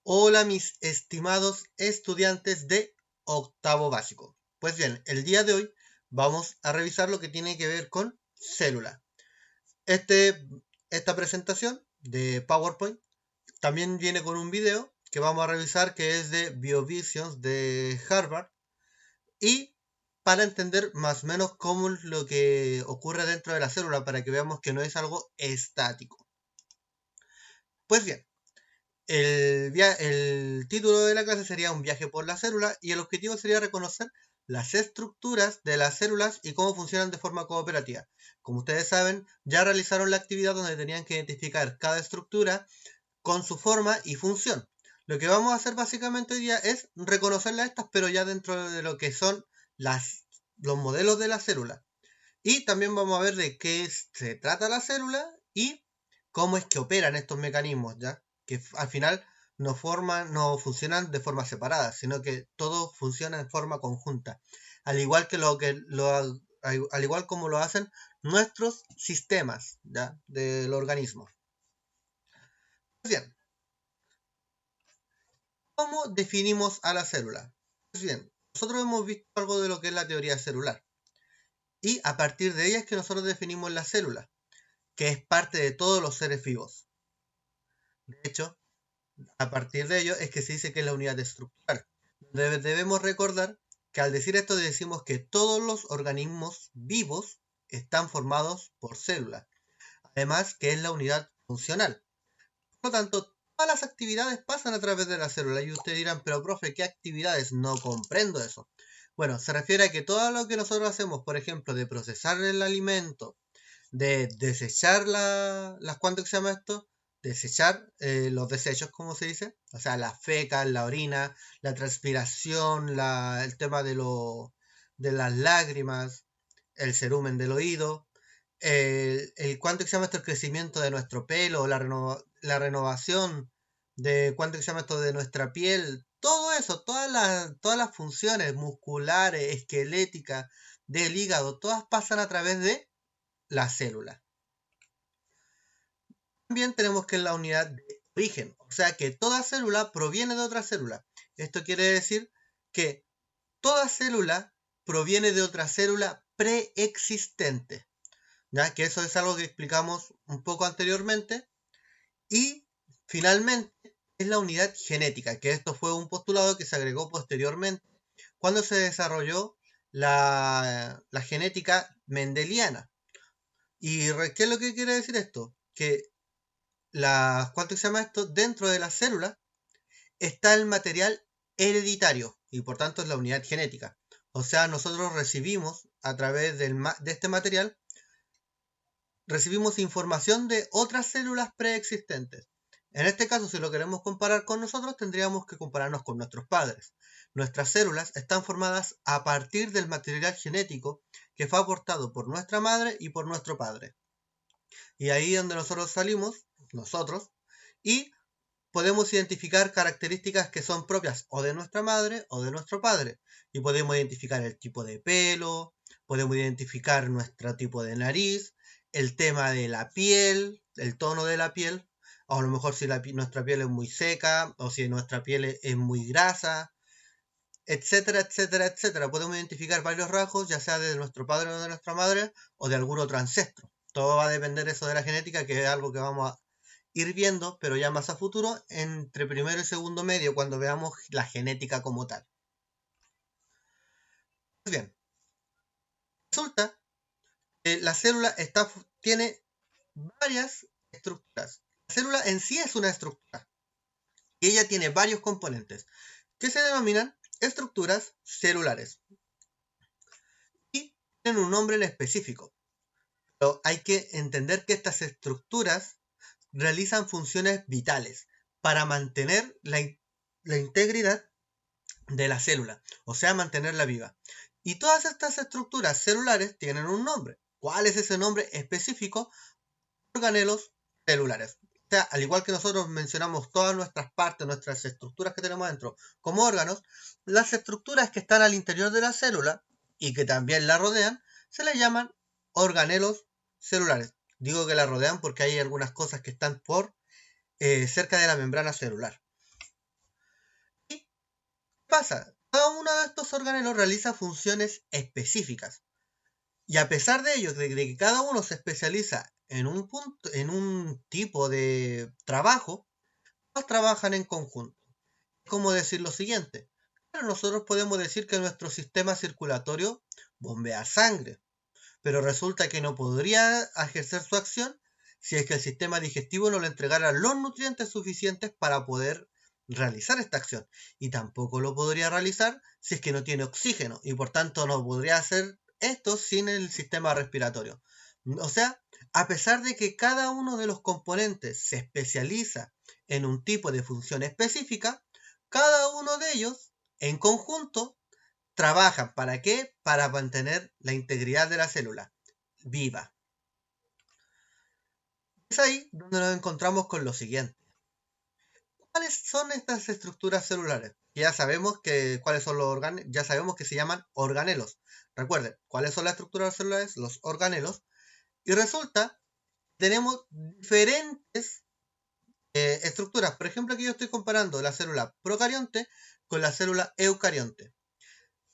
Hola mis estimados estudiantes de octavo básico. Pues bien, el día de hoy vamos a revisar lo que tiene que ver con célula. Esta presentación de PowerPoint también viene con un video que vamos a revisar que es de BioVisions de Harvard y para entender más o menos cómo es lo que ocurre dentro de la célula para que veamos que no es algo estático. Pues bien, el título de la clase sería un viaje por la célula y el objetivo sería reconocer las estructuras de las células y cómo funcionan de forma cooperativa. Como ustedes saben, ya realizaron la actividad donde tenían que identificar cada estructura con su forma y función. Lo que vamos a hacer básicamente hoy día es reconocerlas estas, pero ya dentro de lo que son los modelos de la célula. Y también vamos a ver de qué se trata la célula y cómo es que operan estos mecanismos, ¿ya? Que al final no funcionan de forma separada, sino que todo funciona en forma conjunta. Al igual al igual como lo hacen nuestros sistemas, ¿ya? Del organismo. Pues bien, ¿cómo definimos a la célula? Pues bien, nosotros hemos visto algo de lo que es la teoría celular. Y a partir de ella es que nosotros definimos la célula, que es parte de todos los seres vivos. De hecho, a partir de ello es que se dice que es la unidad estructural. Debemos recordar que al decir esto decimos que todos los organismos vivos están formados por células. Además que es la unidad funcional. Por lo tanto, todas las actividades pasan a través de la célula. Y ustedes dirán, pero profe, ¿qué actividades? No comprendo eso. Bueno, se refiere a que todo lo que nosotros hacemos, por ejemplo, de procesar el alimento, de desechar ¿cuánto que se llama esto? Desechar los desechos, como se dice, o sea, las fecas, la orina, la transpiración, el tema de las lágrimas, el cerumen del oído, cuánto que se llama esto, el crecimiento de nuestro pelo, la renovación de cuánto que se llama esto de nuestra piel, todo eso, todas las funciones musculares, esqueléticas, del hígado, todas pasan a través de la célula. También tenemos que es la unidad de origen, o sea que toda célula proviene de otra célula. Esto quiere decir que toda célula proviene de otra célula preexistente, ya que eso es algo que explicamos un poco anteriormente. Y finalmente es la unidad genética, que esto fue un postulado que se agregó posteriormente cuando se desarrolló la genética mendeliana. ¿Y qué es lo que quiere decir esto? Que ¿cuánto se llama esto? Dentro de la célula está el material hereditario y por tanto es la unidad genética. O sea, nosotros recibimos a través de este material, recibimos información de otras células preexistentes. En este caso, si lo queremos comparar con nosotros, tendríamos que compararnos con nuestros padres. Nuestras células están formadas a partir del material genético que fue aportado por nuestra madre y por nuestro padre. Y ahí es donde nosotros salimos, nosotros, y podemos identificar características que son propias o de nuestra madre o de nuestro padre. Y podemos identificar el tipo de pelo, podemos identificar nuestro tipo de nariz, el tema de la piel, el tono de la piel, o a lo mejor si nuestra piel es muy seca o si nuestra piel es muy grasa, etcétera, etcétera, etcétera. Podemos identificar varios rasgos, ya sea de nuestro padre o de nuestra madre o de algún otro ancestro. Todo va a depender eso de la genética, que es algo que vamos a ir viendo, pero ya más a futuro, entre primero y segundo medio, cuando veamos la genética como tal. Pues bien, resulta que la célula tiene varias estructuras. La célula en sí es una estructura y ella tiene varios componentes que se denominan estructuras celulares y tienen un nombre en específico. Pero hay que entender que estas estructuras realizan funciones vitales para mantener la integridad de la célula, o sea, mantenerla viva. Y todas estas estructuras celulares tienen un nombre. ¿Cuál es ese nombre específico? Organelos celulares. O sea, al igual que nosotros mencionamos todas nuestras partes, nuestras estructuras que tenemos dentro como órganos, las estructuras que están al interior de la célula y que también la rodean, se les llaman organelos celulares. Digo que la rodean porque hay algunas cosas que están por cerca de la membrana celular. pasa? Cada uno de estos organelos realiza funciones específicas. Y a pesar de ello, de que cada uno se especializa en un punto, en un tipo de trabajo, todos trabajan en conjunto. Es como decir lo siguiente. Claro, nosotros podemos decir que nuestro sistema circulatorio bombea sangre, pero resulta que no podría ejercer su acción si es que el sistema digestivo no le entregara los nutrientes suficientes para poder realizar esta acción. Y tampoco lo podría realizar si es que no tiene oxígeno y por tanto no podría hacer esto sin el sistema respiratorio. O sea, a pesar de que cada uno de los componentes se especializa en un tipo de función específica, cada uno de ellos en conjunto trabajan. ¿Para qué? Para mantener la integridad de la célula viva. Es ahí donde nos encontramos con lo siguiente. ¿Cuáles son estas estructuras celulares? Ya sabemos que cuáles son los organelos, ya sabemos que se llaman organelos. Recuerden, ¿cuáles son las estructuras celulares? Los organelos. Y resulta que tenemos diferentes estructuras. Por ejemplo, aquí yo estoy comparando la célula procarionte con la célula eucarionte.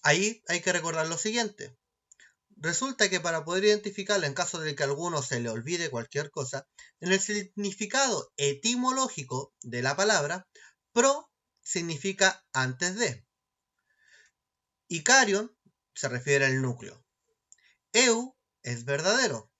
Ahí hay que recordar lo siguiente. Resulta que para poder identificarla en caso de que a alguno se le olvide cualquier cosa, en el significado etimológico de la palabra, pro significa antes de. Y carion se refiere al núcleo. Eu es verdadero.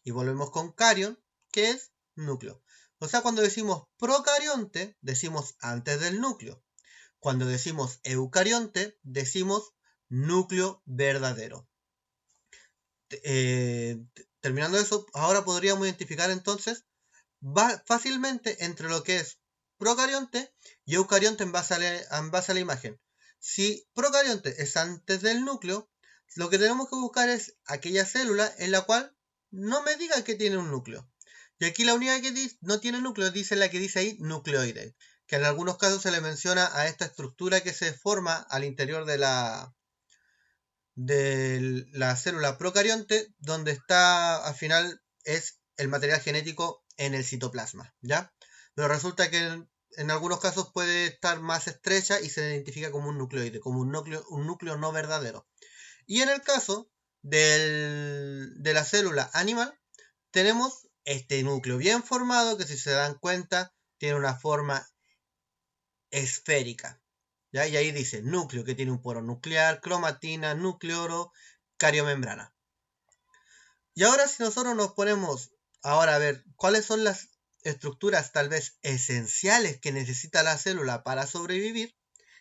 Y volvemos con carion, que es núcleo. O sea, cuando decimos procarionte, decimos antes del núcleo. Cuando decimos eucarionte, decimos núcleo verdadero. Terminando eso, ahora podríamos identificar entonces fácilmente entre lo que es procarionte y eucarionte en base a la imagen. Si procarionte es antes del núcleo, lo que tenemos que buscar es aquella célula en la cual no me diga que tiene un núcleo. Y aquí la única que no tiene núcleo dice la que dice ahí nucleoide, que en algunos casos se le menciona a esta estructura que se forma al interior de la célula procarionte, donde está al final es el material genético en el citoplasma, ¿ya? Pero resulta que en algunos casos puede estar más estrecha y se identifica como un nucleoide, como un núcleo no verdadero. Y en el caso de la célula animal, tenemos este núcleo bien formado que, si se dan cuenta, tiene una forma esférica. ¿Ya? Y ahí dice núcleo, que tiene un poro nuclear, cromatina, nucleoro, cariomembrana. Y ahora, si nosotros nos ponemos ahora a ver cuáles son las estructuras tal vez esenciales que necesita la célula para sobrevivir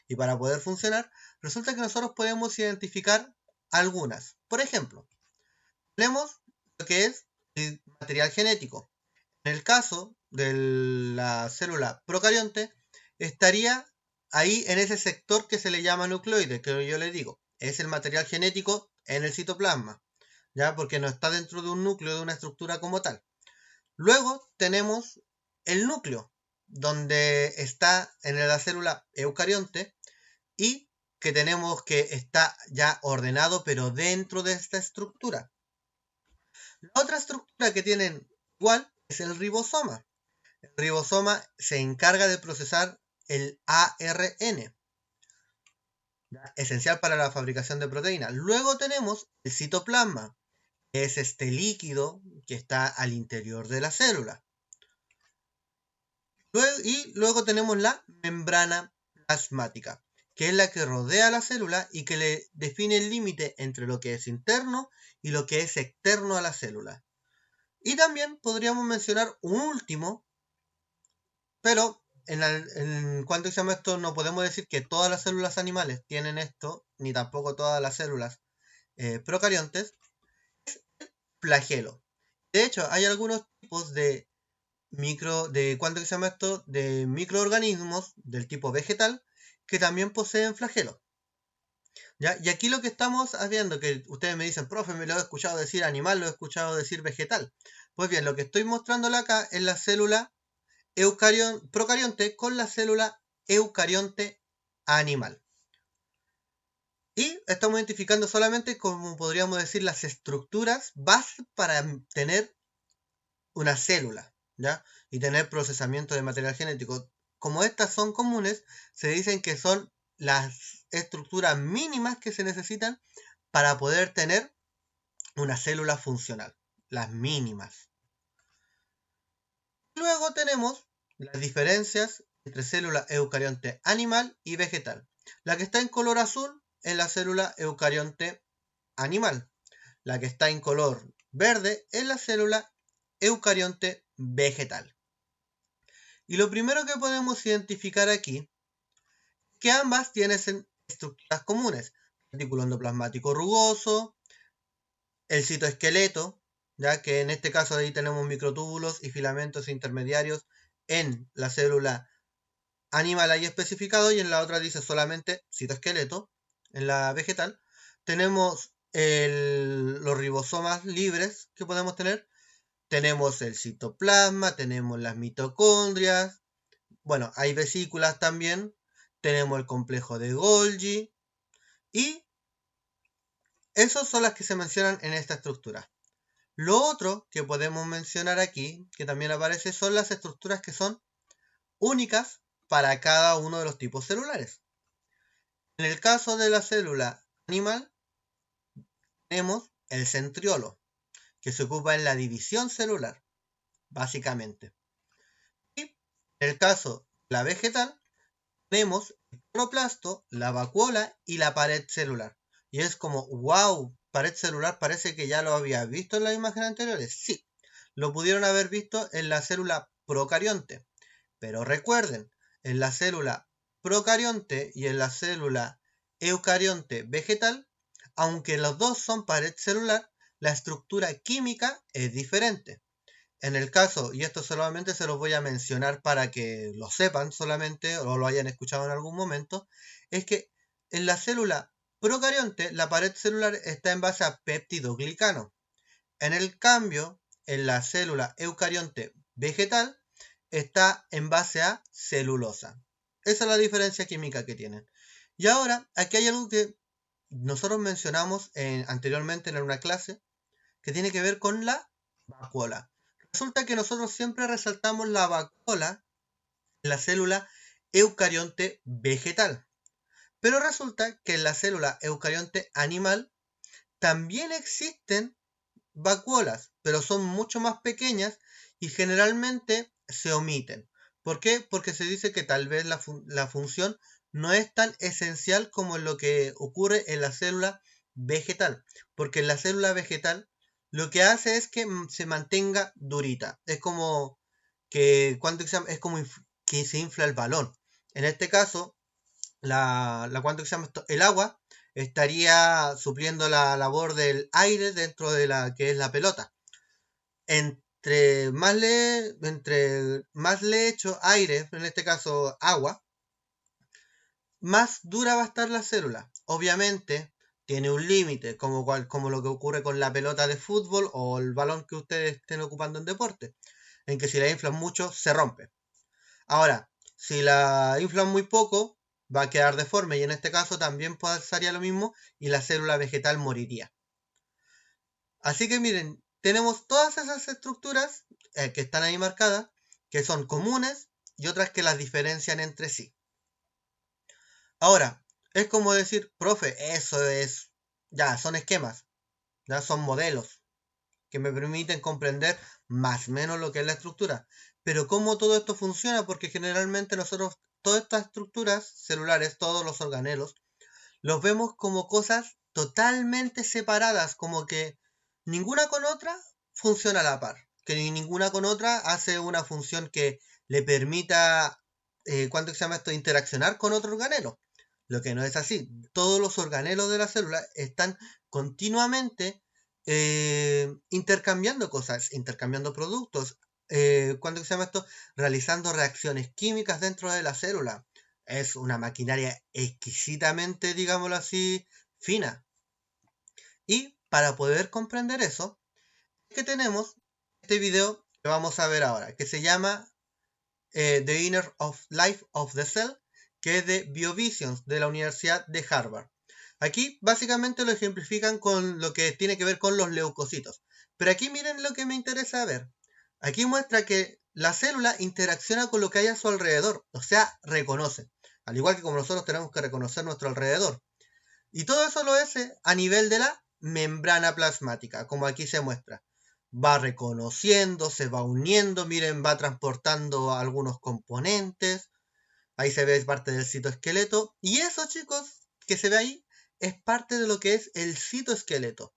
y para poder funcionar, resulta que nosotros podemos identificar algunas. Por ejemplo, tenemos lo que es el material genético. En el caso de la célula procarionte, estaría ahí en ese sector que se le llama nucleoide, que yo le digo, es el material genético en el citoplasma, ¿ya? Porque no está dentro de un núcleo, de una estructura como tal. Luego tenemos el núcleo, donde está en la célula eucarionte y que tenemos que está ya ordenado, pero dentro de esta estructura. La otra estructura que tienen igual es el ribosoma. El ribosoma se encarga de procesar el ARN, esencial para la fabricación de proteínas. Luego tenemos el citoplasma, que es este líquido que está al interior de la célula. Luego tenemos la membrana plasmática, que es la que rodea la célula y que le define el límite entre lo que es interno y lo que es externo a la célula. Y también podríamos mencionar un último, pero en cuanto se llama esto, no podemos decir que todas las células animales tienen esto, ni tampoco todas las células procariontes, flagelo. De hecho, hay algunos tipos de de microorganismos del tipo vegetal que también poseen flagelo. ¿Ya? Y aquí lo que estamos haciendo, que ustedes me dicen, profe, me lo he escuchado decir animal, lo he escuchado decir vegetal. Pues bien, lo que estoy mostrándole acá es la célula procarionte con la célula eucarionte animal. Y estamos identificando solamente, como podríamos decir, las estructuras básicas para tener una célula, ¿ya? Y tener procesamiento de material genético. Como estas son comunes, se dicen que son las estructuras mínimas que se necesitan para poder tener una célula funcional, las mínimas. Luego tenemos las diferencias entre célula eucarionte animal y vegetal. La que está en color azul es la célula eucarionte animal. La que está en color verde es la célula eucarionte vegetal. Y lo primero que podemos identificar aquí es que ambas tienen estructuras comunes. Retículo endoplasmático rugoso, el citoesqueleto, ya que en este caso ahí tenemos microtúbulos y filamentos intermediarios en la célula animal ahí especificado y en la otra dice solamente citoesqueleto, en la vegetal. Tenemos los ribosomas libres que podemos tener. Tenemos el citoplasma, tenemos las mitocondrias. Bueno, hay vesículas también. Tenemos el complejo de Golgi. Y esas son las que se mencionan en esta estructura. Lo otro que podemos mencionar aquí, que también aparece, son las estructuras que son únicas para cada uno de los tipos celulares. En el caso de la célula animal, tenemos el centriolo, que se ocupa en la división celular, básicamente. Y en el caso de la vegetal, tenemos el cloroplasto, la vacuola y la pared celular. Y es como, wow, pared celular parece que ya lo había visto en las imágenes anteriores. Sí, lo pudieron haber visto en la célula procarionte. Pero recuerden, en la célula procarionte y en la célula eucarionte vegetal, aunque los dos son pared celular, la estructura química es diferente. En el caso, y esto solamente se los voy a mencionar para que lo sepan solamente o lo hayan escuchado en algún momento, es que en la célula procarionte la pared celular está en base a péptidoglicano. En el cambio, en la célula eucarionte vegetal está en base a celulosa. Esa es la diferencia química que tienen. Y ahora, aquí hay algo que nosotros mencionamos anteriormente en una clase que tiene que ver con la vacuola. Resulta que nosotros siempre resaltamos la vacuola en la célula eucarionte vegetal. Pero resulta que en la célula eucarionte animal también existen vacuolas, pero son mucho más pequeñas y generalmente se omiten. ¿Por qué? Porque se dice que tal vez la función no es tan esencial como lo que ocurre en la célula vegetal. Porque en la célula vegetal lo que hace es que se mantenga durita. Es como que es como que se infla el balón. En este caso, el agua estaría supliendo la labor del aire dentro de la que es la pelota. Entre más le echo aire, en este caso agua, más dura va a estar la célula. Obviamente tiene un límite, como lo que ocurre con la pelota de fútbol o el balón que ustedes estén ocupando en deporte, en que si la inflan mucho se rompe. Ahora, si la inflan muy poco, va a quedar deforme y en este caso también pasaría lo mismo y la célula vegetal moriría. Así que miren, tenemos todas esas estructuras que están ahí marcadas, que son comunes y otras que las diferencian entre sí. Ahora, es como decir, profe, ya son esquemas, ya son modelos que me permiten comprender más o menos lo que es la estructura. Pero cómo todo esto funciona, porque generalmente nosotros, todas estas estructuras celulares, todos los organelos, los vemos como cosas totalmente separadas, como que ninguna con otra funciona a la par, que ninguna con otra hace una función que le permita, interaccionar con otro organelo. Lo que no es así. Todos los organelos de la célula están continuamente intercambiando cosas, intercambiando productos, realizando reacciones químicas dentro de la célula. Es una maquinaria exquisitamente, digámoslo así, fina. Y para poder comprender eso, es que tenemos este video que vamos a ver ahora, que se llama The Inner Life of the Cell, que es de BioVisions, de la Universidad de Harvard. Aquí básicamente lo ejemplifican con lo que tiene que ver con los leucocitos. Pero aquí miren lo que me interesa ver. Aquí muestra que la célula interacciona con lo que hay a su alrededor, o sea, reconoce. Al igual que como nosotros tenemos que reconocer nuestro alrededor. Y todo eso lo hace a nivel de la membrana plasmática, como aquí se muestra. Va reconociendo, se va uniendo, miren, va transportando algunos componentes. Ahí se ve parte del citoesqueleto. Y eso, chicos, que se ve ahí, es parte de lo que es el citoesqueleto.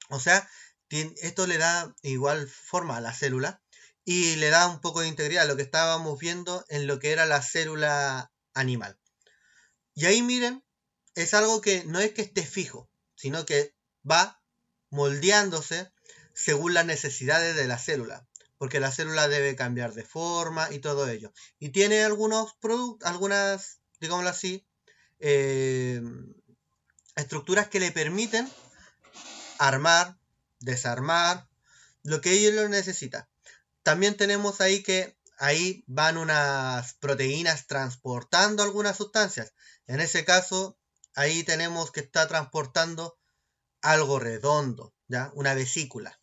O sea, esto le da igual forma a la célula y le da un poco de integridad a lo que estábamos viendo en lo que era la célula animal. Y ahí miren, es algo que no es que esté fijo, sino que va moldeándose según las necesidades de la célula, porque la célula debe cambiar de forma y todo ello. Y tiene algunos productos, algunas, digámoslo así, estructuras que le permiten armar, desarmar, lo que ellos lo necesita. También tenemos ahí que ahí van unas proteínas transportando algunas sustancias. En ese caso, ahí tenemos que está transportando algo redondo, ¿ya? Una vesícula.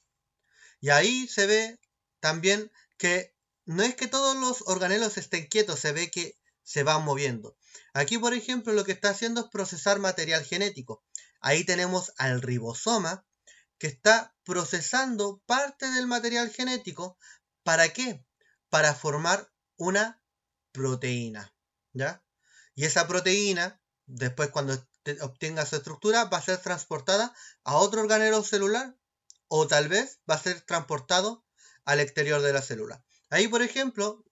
Y ahí se ve también que no es que todos los organelos estén quietos, se ve que se van moviendo. Aquí, por ejemplo, lo que está haciendo es procesar material genético. Ahí tenemos al ribosoma que está procesando parte del material genético. ¿Para qué? Para formar una proteína, ¿ya? Y esa proteína, después cuando obtenga su estructura, va a ser transportada a otro organelo celular o tal vez va a ser transportado al exterior de la célula. Ahí, por ejemplo,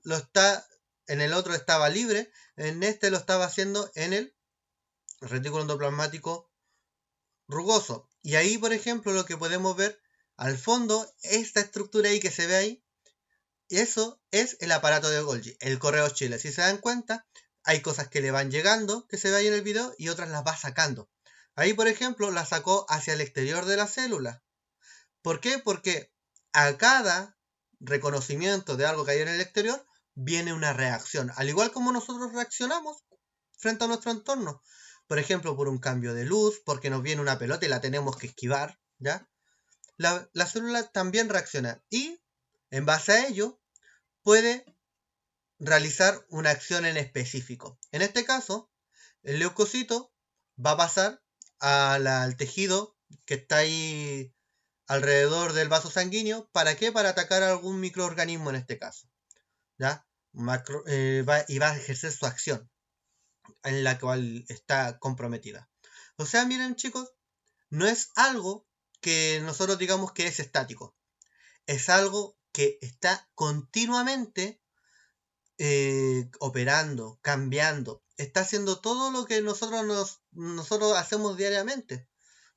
en el otro estaba libre, en este lo estaba haciendo en el retículo endoplasmático rugoso. Y ahí, por ejemplo, lo que podemos ver al fondo, esta estructura ahí que se ve ahí, eso es el aparato de Golgi, el correo Chile. Si se dan cuenta, hay cosas que le van llegando, que se ve ahí en el video, y otras las va sacando. Ahí, por ejemplo, la sacó hacia el exterior de la célula. ¿Por qué? Porque a cada reconocimiento de algo que hay en el exterior, viene una reacción. Al igual como nosotros reaccionamos frente a nuestro entorno. Por ejemplo, por un cambio de luz, porque nos viene una pelota y la tenemos que esquivar, ¿ya? La célula también reacciona y, en base a ello, puede realizar una acción en específico. En este caso, el leucocito va a pasar al tejido que está ahí alrededor del vaso sanguíneo. ¿Para qué? Para atacar a algún microorganismo en este caso, ¿ya? Y va a ejercer su acción en la cual está comprometida. O sea, miren chicos, no es algo que nosotros digamos que es estático. Es algo que está continuamente operando, cambiando. Está haciendo todo lo que nosotros hacemos diariamente.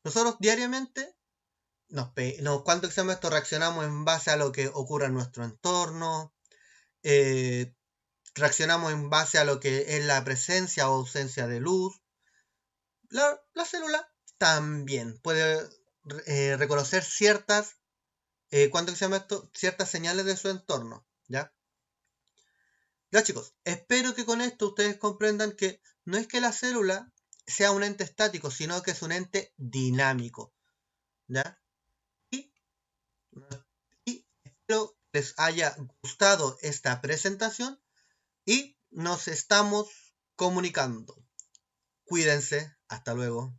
Nosotros diariamente ¿cuánto se llama esto? Reaccionamos en base a lo que ocurre en nuestro entorno. Reaccionamos en base a lo que es la presencia o ausencia de luz. La célula también puede reconocer ciertas, ¿cuánto se llama esto? Ciertas señales de su entorno, ¿ya? Ya chicos, espero que con esto ustedes comprendan que no es que la célula sea un ente estático, sino que es un ente dinámico, ¿ya? Y espero que les haya gustado esta presentación y nos estamos comunicando. Cuídense, hasta luego.